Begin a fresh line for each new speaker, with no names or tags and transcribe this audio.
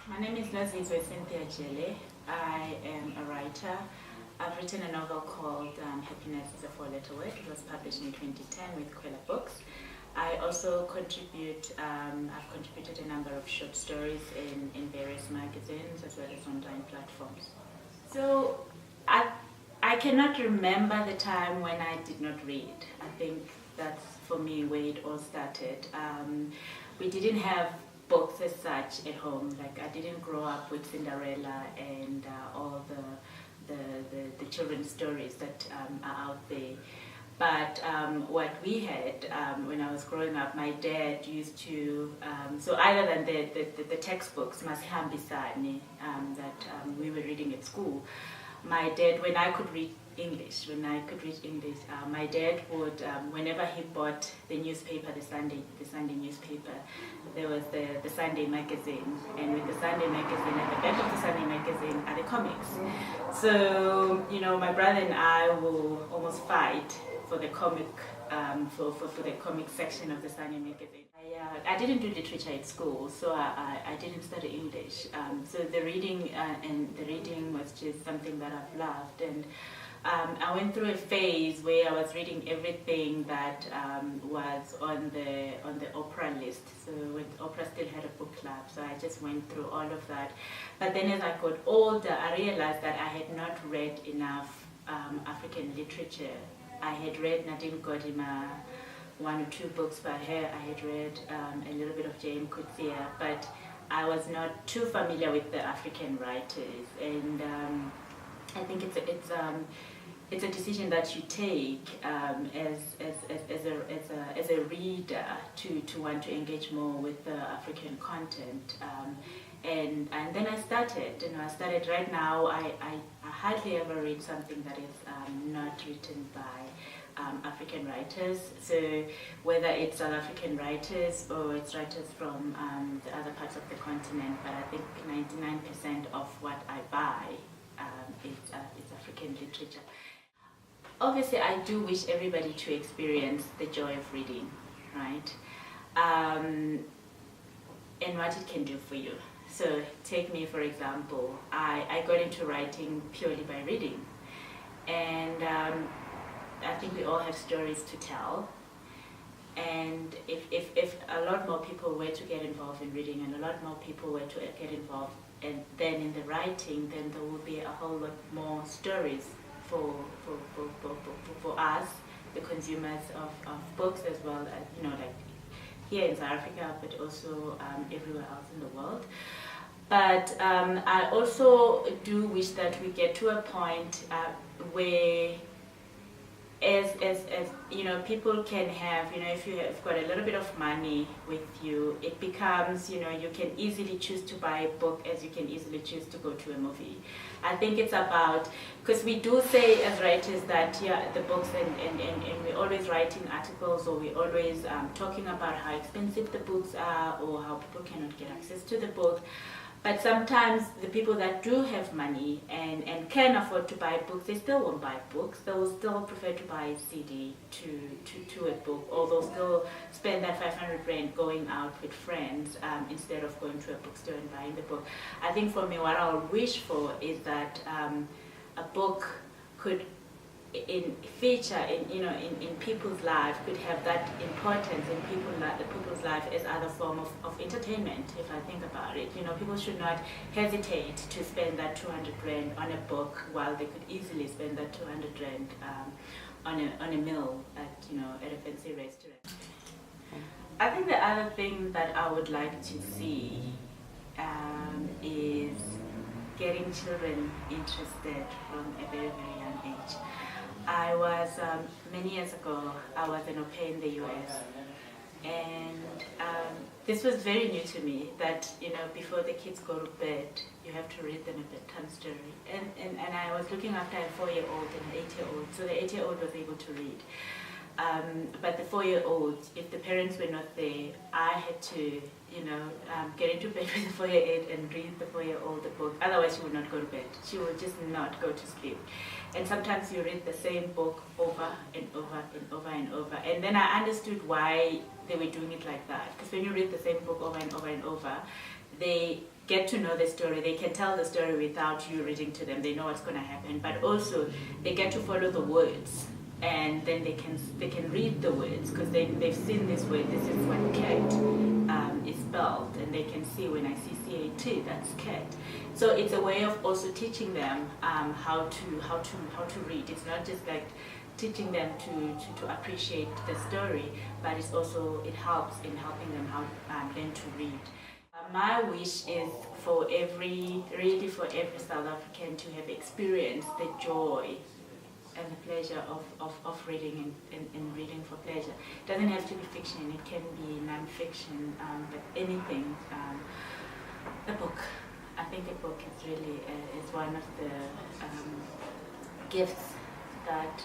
My name is Nozizwe. I am a writer. I've written a novel called Happiness is a Four-Letter Word. It was published in 2010 with Kwela Books. I also I've contributed a number of short stories in various magazines as well as online platforms. So I cannot remember the time when I did not read. I think that's for me where it all started. We didn't have books as such at home. Like I didn't grow up with Cinderella and all the children's stories that are out there. But what we had when I was growing up, my dad used to, so other than the textbooks, Masihambisane, that we were reading at school, my dad, when I could read English, my dad would, whenever he bought the newspaper, the Sunday newspaper, there was the Sunday magazine, and with the Sunday magazine, at the back of the Sunday magazine are the comics. So, my brother and I will almost fight for the comic, for the comic section of the Sunday magazine. I didn't do literature at school, so I didn't study English. So the reading was just something that I've loved, and I went through a phase where I was reading everything that was on the Oprah list. So when Oprah still had a book club, so I just went through all of that. But then as I got older, I realized that I had not read enough African literature. I had read Nadine Gordimer, one or two books by her. I had read a little bit of Jane Coetzee, but I was not too familiar with the African writers. And I think it's a decision that you take as a reader to want to engage more with the African content. And then I started. Right now. I hardly ever read something that is not written by African writers. So whether it's South African writers or it's writers from the other parts of the continent, but I think 99% of what I buy is African literature. Obviously, I do wish everybody to experience the joy of reading, right? And what it can do for you. So take me, for example. I got into writing purely by reading. And I think we all have stories to tell. And if a lot more people were to get involved in reading and a lot more people were to get involved and then in the writing, then there will be a whole lot more stories for us, the consumers of books, as well as, like here in South Africa, but also everywhere else in the world. But I also do wish that we get to a point where as people can have, if you have got a little bit of money with you, it becomes, you can easily choose to buy a book as you can easily choose to go to a movie. I think it's about, because we do say as writers that, the books, and we're always writing articles, or we're always talking about how expensive the books are, or how people cannot get access to the book. But sometimes the people that do have money and can afford to buy books, they still won't buy books. They will still prefer to buy a CD to a book, or they'll still spend that 500 rand going out with friends instead of going to a bookstore and buying the book. I think for me, what I would wish for is that a book could feature in people's lives, could have that importance in people's life as other form of entertainment. If I think about it, people should not hesitate to spend that 200 rand on a book, while they could easily spend that 200 rand on a meal at a fancy restaurant. I think the other thing that I would like to see is getting children interested from a very, very young age. I was, many years ago, I was an au pair in the US, and this was very new to me, that, before the kids go to bed, you have to read them a bedtime story. And I was looking after a 4-year-old and an 8-year-old, so the 8-year-old was able to read. But the 4-year-old, if the parents were not there, I had to, get into bed with the 4-year-old and read the 4-year-old the book. Otherwise, she would not go to bed. She would just not go to sleep. And sometimes you read the same book over and over and over and over. And then I understood why they were doing it like that. Because when you read the same book over and over and over, they get to know the story. They can tell the story without you reading to them. They know what's going to happen, but also they get to follow the words, and then they can read the words because they've seen this word. This is what cat is spelled, and they can see when I see CAT, that's cat. So it's a way of also teaching them how to read. It's not just like teaching them to appreciate the story, but it helps in helping them how learn to read. My wish is for every South African to have experienced the joy and the pleasure of reading and reading for pleasure. It doesn't have to be fiction, it can be non-fiction, but anything. A book. I think a book is really is one of the gifts that